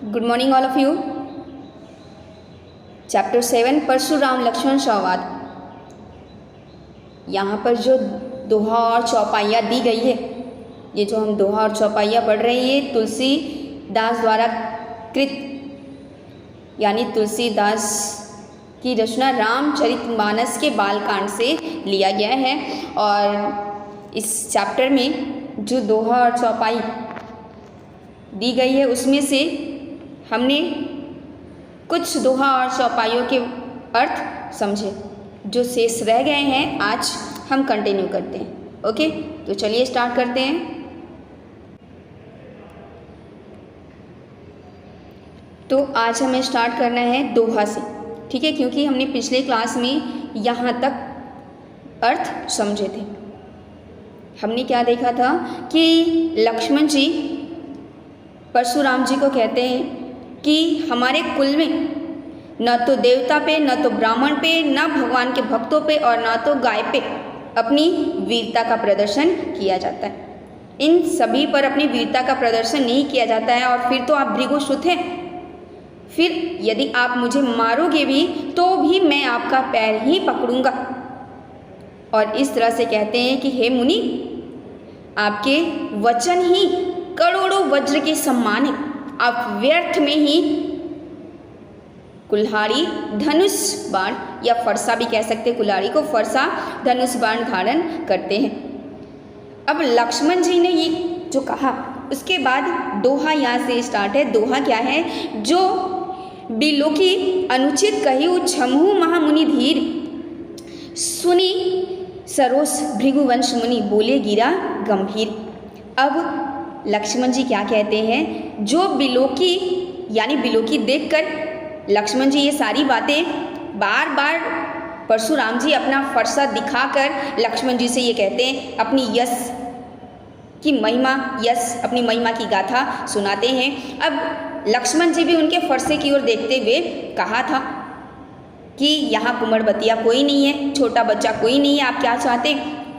Good morning all of you. Chapter 7 Parshuram Lakshman संवाद। यहाँ पर जो दोहा और चौपाइयाँ दी गई है, ये जो हम दोहा और चौपाइयाँ पढ़ रहे हैं, ये तुलसीदास द्वारा कृत यानी तुलसीदास की रचना रामचरितमानस के बालकांड से लिया गया है। और इस चैप्टर में जो दोहा और चौपाई दी गई है, उसमें से हमने कुछ दोहा और चौपाइयों के अर्थ समझे। जो शेष रह गए हैं आज हम कंटिन्यू करते हैं। ओके, तो चलिए स्टार्ट करते हैं। तो आज हमें स्टार्ट करना है दोहा से, ठीक है, क्योंकि हमने पिछले क्लास में यहाँ तक अर्थ समझे थे। हमने क्या देखा था कि लक्ष्मण जी परशुराम जी को कहते हैं कि हमारे कुल में न तो देवता पे, न तो ब्राह्मण पे, न भगवान के भक्तों पे और न तो गाय पे अपनी वीरता का प्रदर्शन किया जाता है। इन सभी पर अपनी वीरता का प्रदर्शन नहीं किया जाता है और फिर तो आप भृगुसुत हैं। फिर यदि आप मुझे मारोगे भी तो भी मैं आपका पैर ही पकड़ूंगा। और इस तरह से कहते हैं कि हे मुनि, आपके वचन ही करोड़ों वज्र के समान है। आप व्यर्थ में ही कुल्हाड़ी, धनुष बाण या फरसा भी कह सकते हैं, कुल्हाड़ी को फरसा, धनुष बाण धारण करते हैं। अब लक्ष्मण जी ने ये जो कहा, उसके बाद दोहा यहाँ से स्टार्ट है। दोहा क्या है? जो बिलोकी अनुचित कहिउ छमहु महामुनि धीर, सुनी सरोस भृगुवंश मुनि, बोले गिरा गंभीर। अब लक्ष्मण जी क्या कहते हैं? जो बिलोकी यानी बिलोकी देखकर लक्ष्मण जी ये सारी बातें बार बार परशुराम जी अपना फरसा दिखाकर लक्ष्मण जी से ये कहते हैं, अपनी यश की महिमा, अपनी महिमा की गाथा सुनाते हैं। अब लक्ष्मण जी भी उनके फरसे की ओर देखते हुए कहा था कि यहाँ कुंवरबतिया कोई नहीं है, छोटा बच्चा कोई नहीं है, आप क्या चाहते?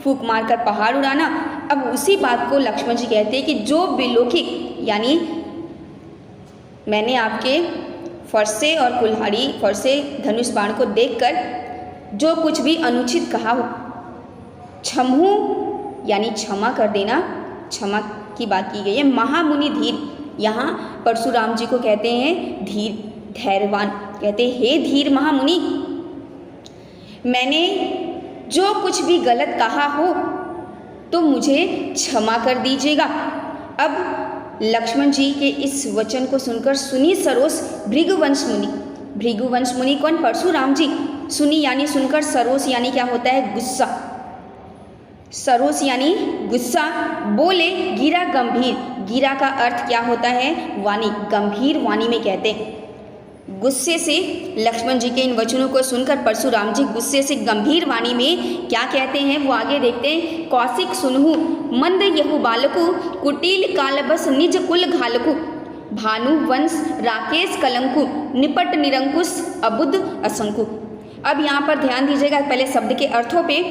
फूंक मारकर पहाड़ उड़ाना। अब उसी बात को लक्ष्मण जी कहते हैं कि जो बिलोकी यानी मैंने आपके फरसे और कुल्हाड़ी, फरसे, धनुष बाण को देखकर जो कुछ भी अनुचित कहा हो, क्षमहु यानी क्षमा कर देना, क्षमा की बात की गई है। महामुनि धीर, यहाँ परशुराम जी को कहते हैं धीर, धैर्यवान। कहते हैं हे धीर महामुनि, मैंने जो कुछ भी गलत कहा हो तो मुझे क्षमा कर दीजिएगा। अब लक्ष्मण जी के इस वचन को सुनकर सुनी सरोस भृगुवंश मुनि, भृगुवंश मुनि कौन? परशुराम जी। सुनी यानी सुनकर, सरोस यानी क्या होता है? गुस्सा। सरोस यानी गुस्सा, बोले गिरा गंभीर। गिरा का अर्थ क्या होता है? वाणी। गंभीर वाणी में कहते हैं। गुस्से से लक्ष्मण जी के इन वचनों को सुनकर परशुराम जी गुस्से से गंभीर वाणी में क्या कहते हैं वो आगे देखते हैं। कौशिक सुनहु मंद यहु बालकु, कुटिल कालबस निज कुल घालकु, भानु वंश राकेश कलंकु, निपट निरंकुश अबुद्ध असंकु। अब यहाँ पर ध्यान दीजिएगा, पहले शब्द के अर्थों पे,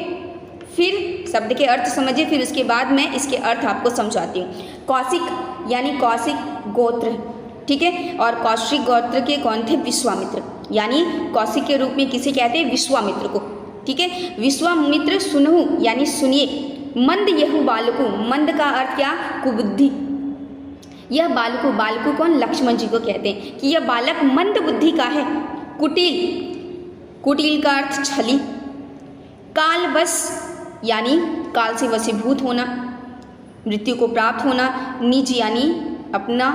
फिर शब्द के अर्थ समझिए, फिर उसके बाद मैं इसके अर्थ आपको समझाती हूँ। कौशिक यानी कौशिक गोत्र, ठीक है, और कौशिक गोत्र के कौन थे? विश्वामित्र, यानी कौशिक के रूप में किसे कहते हैं? विश्वामित्र को, ठीक है। विश्वामित्र सुनहु यानी सुनिए, मंद यहु बालकु, मंद का अर्थ क्या? कुबुद्धि। यह बालकु, बालकु कौन? लक्ष्मण जी को कहते हैं कि यह बालक मंद बुद्धि का है। कुटिल, कुटिल का अर्थ छली। काल बस यानी काल से वशीभूत होना, मृत्यु को प्राप्त होना। निज यानी अपना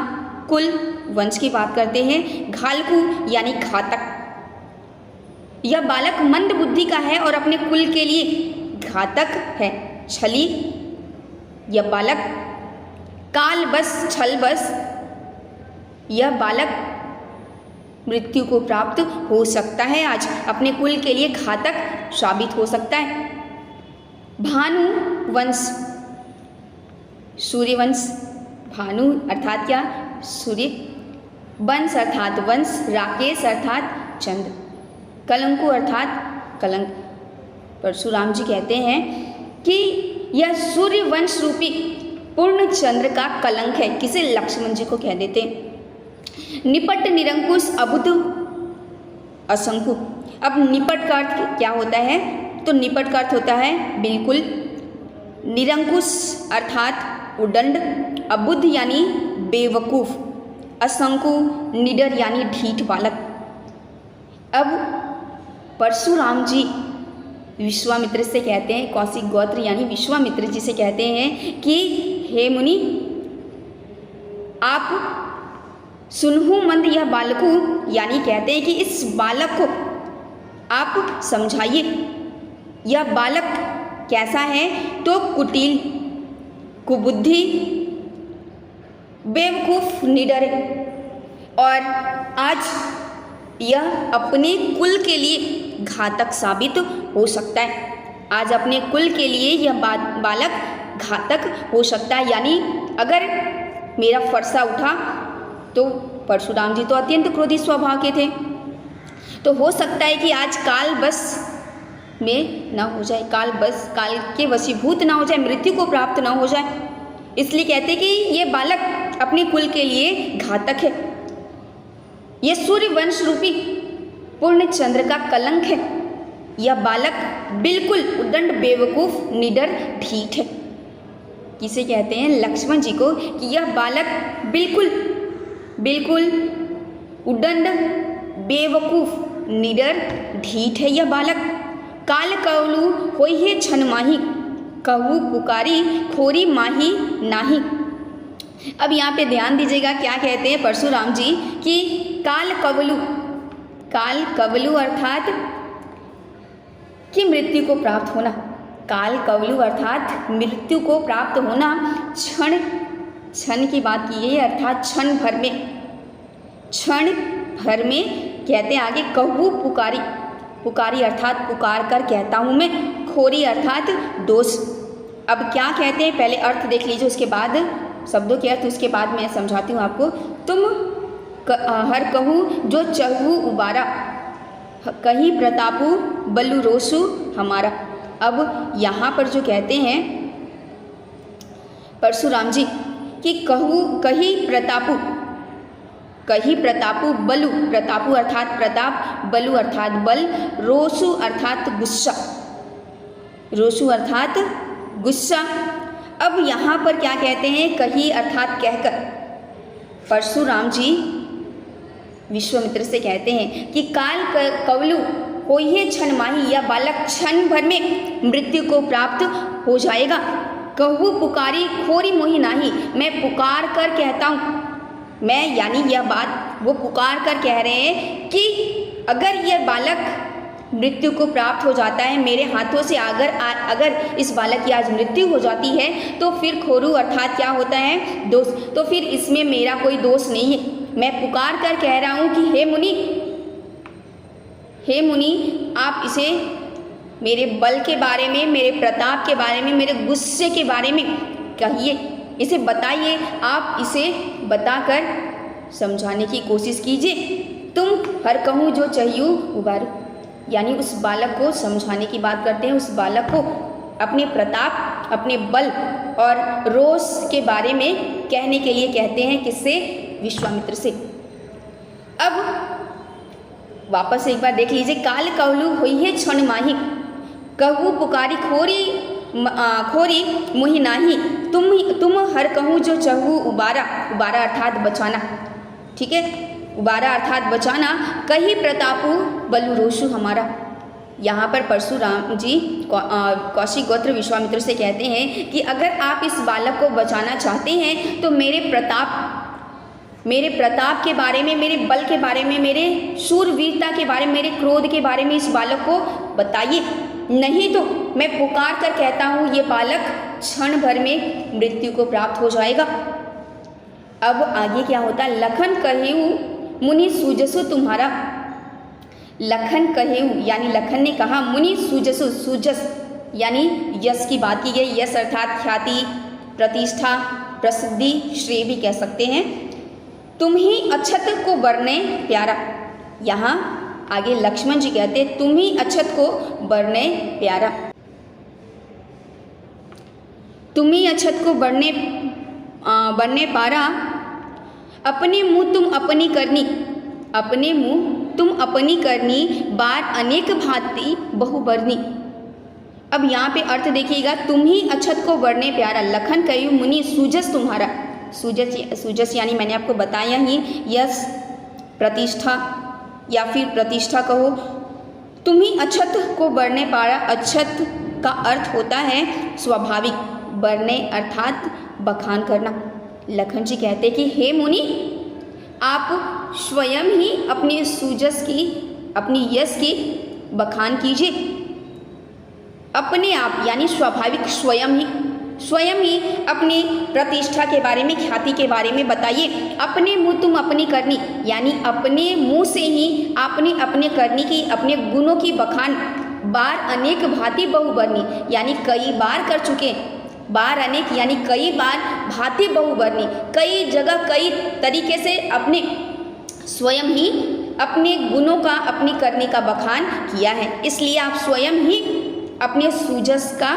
कुल, वंश की बात करते हैं। घालकू यानी घातक। यह बालक मंद बुद्धि का है और अपने कुल के लिए घातक है, छली। यह बालक काल बस, छल बस, यह बालक मृत्यु को प्राप्त हो सकता है, आज अपने कुल के लिए घातक साबित हो सकता है। भानु वंश, सूर्यवंश। भानु अर्थात क्या? सूर्य। वंश अर्थात वंश। राकेश अर्थात चंद्र। कलंकु अर्थात कलंक। परशुराम जी कहते हैं कि यह सूर्य वंश रूपी पूर्ण चंद्र का कलंक है। किसे? लक्ष्मण जी को कह देते हैं। निपट, निरंकुश, अबुध, असंकु। अब निपट का अर्थ क्या होता है? तो निपट का अर्थ होता है बिल्कुल, निरंकुश अर्थात उदंड, अबुद्ध यानी बेवकूफ़, असंकु निडर यानी ढीठ बालक। अब परशुराम जी विश्वामित्र से कहते हैं, कौशिक गोत्र यानी विश्वामित्र जी से कहते हैं कि हे मुनि, आप सुनहु मंद यह बालकु, यानी कहते हैं कि इस बालक को आप समझाइए। यह बालक कैसा है? तो कुटिल, कुबुद्धि, बेवकूफ़, निडर है और आज यह अपने कुल के लिए घातक साबित हो सकता है। आज अपने कुल के लिए यह बालक घातक हो सकता है। यानी अगर मेरा फरसा उठा तो परशुराम जी तो अत्यंत क्रोधी स्वभाव के थे, तो हो सकता है कि आज काल बस में ना हो जाए, काल के वशीभूत ना हो जाए, मृत्यु को प्राप्त ना हो जाए। इसलिए कहते हैं कि ये बालक अपने कुल के लिए घातक है। ये सूर्य वंश रूपी पूर्ण चंद्र का कलंक है। यह बालक बिल्कुल उदंड, बेवकूफ़, निडर, ढीठ है। किसे कहते हैं? लक्ष्मण जी को, कि यह बालक बिल्कुल उदंड, बेवकूफ़, निडर, ढीठ है। यह बालक काल कवलु होई है छन माही, कहू पुकारी खोरी माही नाही। अब यहाँ पे ध्यान दीजिएगा, क्या कहते हैं परशुराम जी कि काल कवलु अर्थात कि मृत्यु को प्राप्त होना। काल कवलु अर्थात मृत्यु को प्राप्त होना। क्षण की बात की है, अर्थात क्षण भर में कहते हैं आगे, कहू पुकारी अर्थात पुकार कर कहता हूँ मैं, खोरी अर्थात दोष। अब क्या कहते हैं, पहले अर्थ देख लीजिए, उसके बाद शब्दों के अर्थ, उसके बाद मैं समझाती हूँ आपको। तुम हर कहू जो चहु उबारा, कही प्रतापु बलु रोसु हमारा। अब यहाँ पर जो कहते हैं परशुराम जी कि कही प्रतापु बलु, प्रतापु अर्थात प्रताप, बलु अर्थात बल, रोसु अर्थात गुस्सा। अब यहाँ पर क्या कहते हैं? कही अर्थात कहकर परशुराम जी विश्वामित्र से कहते हैं कि काल कवलु होइए क्षण माही, यह बालक क्षण भर में मृत्यु को प्राप्त हो जाएगा। कहू पुकारी खोरी मोहि नाही, मैं पुकार कर कहता हूँ। मैं यानी यह बात वो पुकार कर कह रहे हैं कि अगर यह बालक मृत्यु को प्राप्त हो जाता है मेरे हाथों से, अगर इस बालक की आज मृत्यु हो जाती है तो फिर खोरू अर्थात क्या होता है? दोष। तो फिर इसमें मेरा कोई दोष नहीं है। मैं पुकार कर कह रहा हूँ कि हे मुनि, आप इसे मेरे बल के बारे में, मेरे प्रताप के बारे में, मेरे गुस्से के बारे में कहिए, इसे बताइए। आप इसे बताकर समझाने की कोशिश कीजिए। तुम हर कहूँ जो चाहिए उबारो, यानी उस बालक को समझाने की बात करते हैं। उस बालक को अपने प्रताप, अपने बल और रोष के बारे में कहने के लिए कहते हैं। किससे? विश्वामित्र से। अब वापस एक बार देख लीजिए, काल कवलु होई है क्षण माही, कहू पुकारी खोरी मुहि नाही, तुम हर कहूँ जो चहू उबारा अर्थात बचाना, ठीक है, उबारा अर्थात बचाना, कही प्रतापु बलु रोषु हमारा। यहाँ पर परशुराम जी कौशिक गोत्र विश्वामित्र से कहते हैं कि अगर आप इस बालक को बचाना चाहते हैं तो मेरे प्रताप के बारे में, मेरे बल के बारे में, मेरे शूरवीरता के बारे में, मेरे क्रोध के बारे में इस बालक को बताइए। नहीं तो मैं पुकार कर कहता हूँ ये बालक क्षण भर में मृत्यु को प्राप्त हो जाएगा। अब आगे क्या होता है? लखन कहेऊ मुनि सूजसु तुम्हारा। लखन कहेऊ यानी लखन ने कहा, मुनि सूजसु, सूजस यानी यश की बात की गई। यश अर्थात ख्याति, प्रतिष्ठा, प्रसिद्धि, श्रेय भी कह सकते हैं। तुम ही अक्षत को बरने प्यारा। यहाँ आगे लक्ष्मण जी कहते हैं तुम ही अक्षत को बरने प्यारा, तुम ही अक्षत को बरने पारा, अपने मुँह तुम अपनी करनी, अपने मुँह तुम अपनी करनी, बार अनेक भांति बहुबरनी। अब यहाँ पे अर्थ देखिएगा, तुम ही अछत को बरने प्यारा, लखन कयु मुनि सूजस तुम्हारा। सूजस यानी मैंने आपको बताया ही, यश प्रतिष्ठा या फिर प्रतिष्ठा कहो। तुम ही अछत को बरने पारा, अछत का अर्थ होता है स्वाभाविक, बरने अर्थात बखान करना। लखन जी कहते कि हे मुनि, आप स्वयं ही अपने सूजस की, अपनी यश की बखान कीजिए। अपने आप यानी स्वाभाविक, स्वयं ही अपनी प्रतिष्ठा के बारे में, ख्याति के बारे में बताइए। अपने मुँह तुम अपनी करनी यानी अपने मुँह से ही आपने अपने करनी की, अपने गुणों की बखान, बार अनेक भांति बहुबरनी यानी कई बार कर चुके, बार अनेक यानी कई बार, भांति बहुबरनी कई जगह कई तरीके से अपने स्वयं ही अपने गुणों का, अपनी करने का बखान किया है। इसलिए आप स्वयं ही अपने सूजस का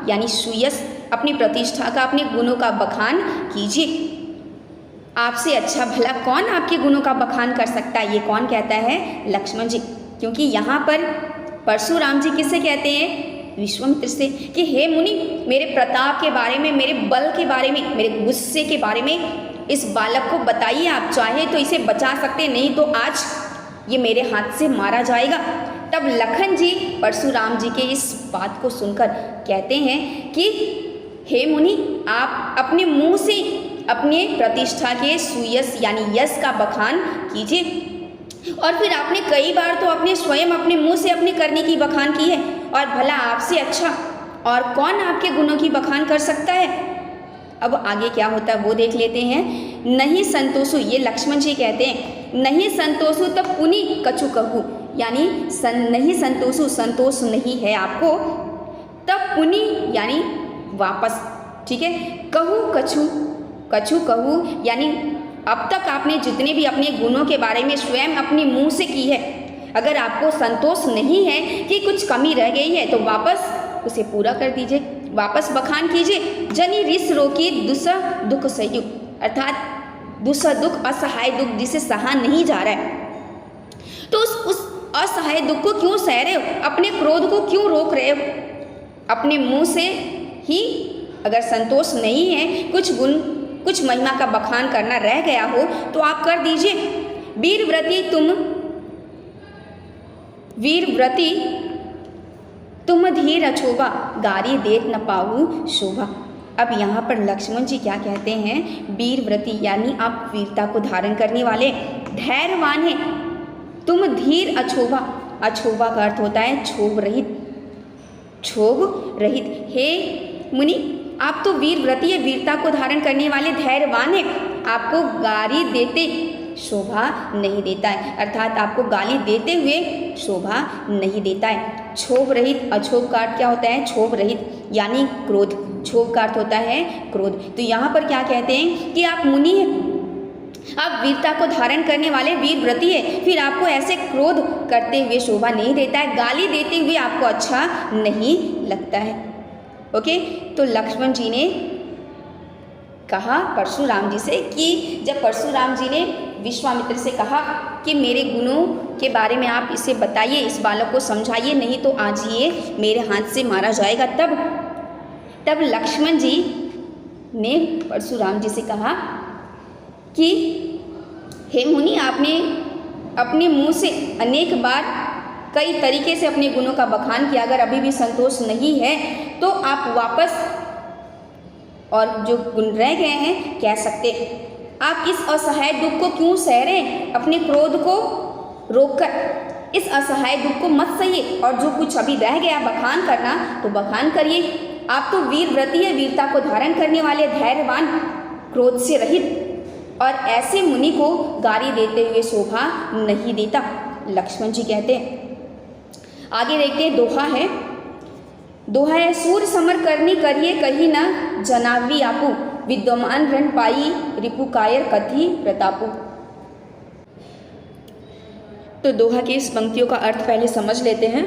यानी सुयस, अपनी प्रतिष्ठा का, अपने गुणों का बखान कीजिए। आपसे अच्छा भला कौन आपके गुणों का बखान कर सकता है, ये कौन कहता है? लक्ष्मण जी। क्योंकि यहाँ पर परशुराम जी किससे कहते हैं? विश्वामित्र से, कि हे मुनि, मेरे प्रताप के बारे में, मेरे बल के बारे में, मेरे गुस्से के बारे में इस बालक को बताइए। आप चाहे तो इसे बचा सकते, नहीं तो आज ये मेरे हाथ से मारा जाएगा। तब लखन जी परशुराम जी के इस बात को सुनकर कहते हैं कि हे मुनि, आप अपने मुंह से अपने प्रतिष्ठा के सुयस यानी यश का बखान कीजिए। और फिर आपने कई बार तो अपने स्वयं अपने मुंह से अपने करने की बखान की है, और भला आपसे अच्छा और कौन आपके गुणों की बखान कर सकता है? अब आगे क्या होता है वो देख लेते हैं। नहीं संतोषु, ये लक्ष्मण जी कहते हैं, नहीं संतोषु तब पुनि कछु कहू, यानी नहीं संतोषु, संतोष नहीं है आपको, तब पुनि यानी वापस, ठीक है, कहू कछु कहू यानी अब तक आपने जितने भी अपने गुणों के बारे में स्वयं अपने मुंह से की है, अगर आपको संतोष नहीं है कि कुछ कमी रह गई है तो वापस उसे पूरा कर दीजिए, वापस बखान कीजिए। जनी रिस रोकी दुसह दुख सहयु, अर्थात दूसरा दुख, असहाय दुख जिसे सहा नहीं जा रहा है, तो उस असहाय दुख को क्यों सह रहे हो? अपने क्रोध को क्यों रोक रहे हो? अपने मुंह से ही अगर संतोष नहीं है, कुछ गुण, कुछ महिमा का बखान करना रह गया हो तो आप कर दीजिए। वीरव्रती तुम धीर अछोभा, गारी देत न पाऊ शोभा। अब यहाँ पर लक्ष्मण जी क्या कहते हैं? वीरव्रती यानी आप वीरता को धारण करने वाले, धैर्यवान है। तुम धीर अछोभा, अछोभा का अर्थ होता है क्षोभ रहित, क्षोभ रहित। हे मुनि, आप तो वीरव्रती है, वीरता को धारण करने वाले धैर्यवान है, आपको गाली देते शोभा नहीं देता है, अर्थात आपको गाली देते हुए शोभा नहीं देता है। क्षोभ रहित, अक्षोभ का अर्थ क्या होता है? क्षोभ रहित यानी क्रोध, क्षोभ का अर्थ होता है क्रोध। तो यहाँ पर क्या कहते हैं कि आप मुनि हैं, आप वीरता को धारण करने वाले वीरव्रती है, फिर आपको ऐसे क्रोध करते हुए शोभा नहीं देता है, गाली देते हुए आपको अच्छा नहीं लगता है। ओके, तो लक्ष्मण जी ने कहा परशुराम जी से कि जब परशुराम जी ने विश्वामित्र से कहा कि मेरे गुणों के बारे में आप इसे बताइए, इस बालक को समझाइए, नहीं तो आज ये मेरे हाथ से मारा जाएगा, तब लक्ष्मण जी ने परशुराम जी से कहा कि हे मुनि, आपने अपने मुंह से अनेक बार कई तरीके से अपने गुणों का बखान किया, अगर अभी भी संतोष नहीं है तो आप वापस और जो गुण रह गए हैं कह सकते। आप इस असहाय दुख को क्यों सह रहे हैं? अपने क्रोध को रोककर इस असहाय दुख को मत सहिए, और जो कुछ अभी रह गया बखान करना तो बखान करिए। आप तो वीरव्रती है, वीरता को धारण करने वाले, धैर्यवान, क्रोध से रहित, और ऐसे मुनि को गाली देते हुए शोभा नहीं देता, लक्ष्मण जी कहते हैं। आगे देखते हैं, दोहा है, सूर समर करनी करिए कही न जनावी आपू, विद्यमान रण पाई रिपु कायर कथी प्रतापू। तो दोहा की इस पंक्तियों का अर्थ पहले समझ लेते हैं।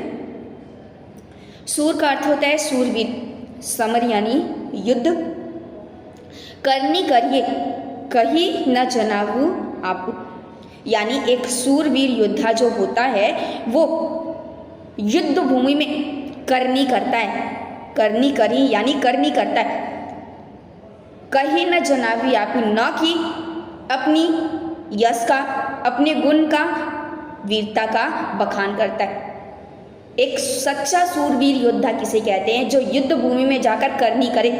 सूर का अर्थ होता है सूरवीर, समर यानी युद्ध, करनी करिए कही न जनावू आपू। यानी एक सूरवीर योद्धा जो होता है वो युद्ध भूमि में करनी करता है, करनी करी यानी करनी करता है। कही न जनावी आपू, न कि अपनी यश का, अपने गुण का, वीरता का बखान करता है। एक सच्चा सूरवीर योद्धा किसे कहते हैं? जो युद्ध भूमि में जाकर करनी करे,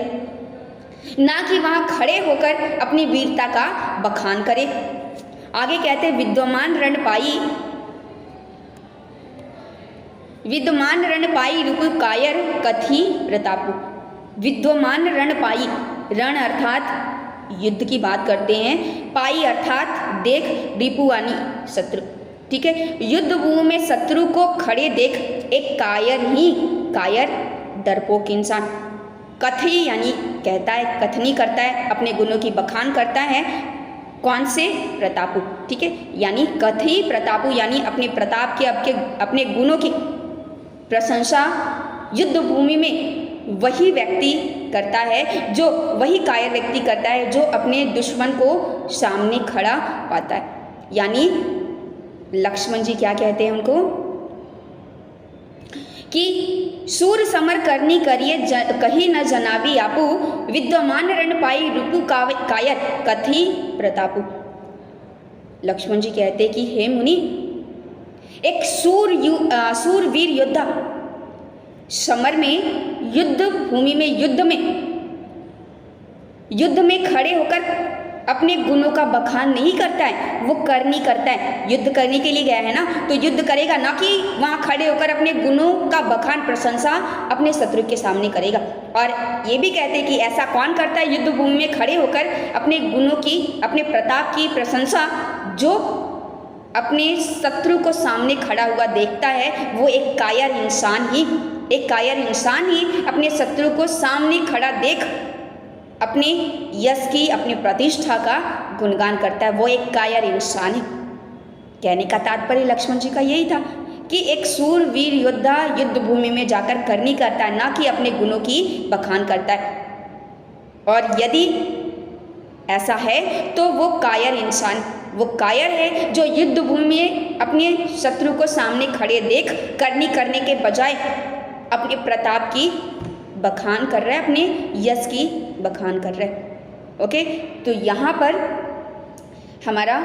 ना कि वहां खड़े होकर अपनी वीरता का बखान करे। आगे कहते हैं विद्यमान रणपाई, विद्यमान रणपाई रिपु कायर कथी प्रतापु। विद्यमान रणपाई, रण अर्थात युद्ध की बात करते हैं, पाई अर्थात देख, रिपु यानी शत्रु। ठीक है, युद्ध भूमि में शत्रु को खड़े देख एक कायर ही, कायर डरपोक इंसान, कथी यानी कहता है, कथनी करता है, अपने गुणों की बखान करता है। कौन से? प्रतापु। ठीक है, यानी कथी प्रतापु यानी अपने प्रताप के, अपने गुणों की प्रशंसा युद्ध भूमि में वही व्यक्ति करता है, जो वही कायर व्यक्ति करता है जो अपने दुश्मन को सामने खड़ा पाता है। यानी लक्ष्मण जी क्या कहते हैं उनको कि सूर समर करनी करिए कही न जनावी आपू, विद्यमान रण पाई रुपु कायर कथी प्रतापु। लक्ष्मण जी कहते कि हे मुनि, एक सूरवीर योद्धा समर में, युद्ध भूमि में, युद्ध में खड़े होकर अपने गुणों का बखान नहीं करता है, वो करनी करता है। युद्ध करने के लिए गया है ना, तो युद्ध करेगा, ना कि वहाँ खड़े होकर अपने गुणों का बखान, प्रशंसा अपने शत्रु के सामने करेगा। और ये भी कहते हैं कि ऐसा कौन करता है युद्ध भूमि में खड़े होकर अपने गुणों की, अपने प्रताप की प्रशंसा, जो अपने शत्रु को सामने खड़ा हुआ देखता है, वो एक कायर इंसान ही, एक कायर इंसान ही अपने शत्रु को सामने खड़ा देख अपने यश की, अपनी प्रतिष्ठा का गुणगान करता है, वो एक कायर इंसान है। कहने का तात्पर्य लक्ष्मण जी का यही था कि एक सूरवीर योद्धा युद्ध भूमि में जाकर करनी करता है, ना कि अपने गुणों की बखान करता है। और यदि ऐसा है तो वो कायर इंसान, वो कायर है जो युद्ध भूमि में अपने शत्रु को सामने खड़े देख करनी करने के बजाय अपने प्रताप की बखान कर रहा है, अपने यश की बखान कर रहा है। ओके, तो यहाँ पर हमारा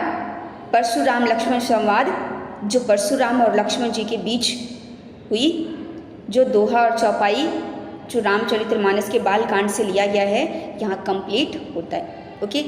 परशुराम लक्ष्मण संवाद, जो परशुराम और लक्ष्मण जी के बीच हुई, जो दोहा और चौपाई, जो रामचरितमानस के बालकांड से लिया गया है, यहाँ कंप्लीट होता है। ओके,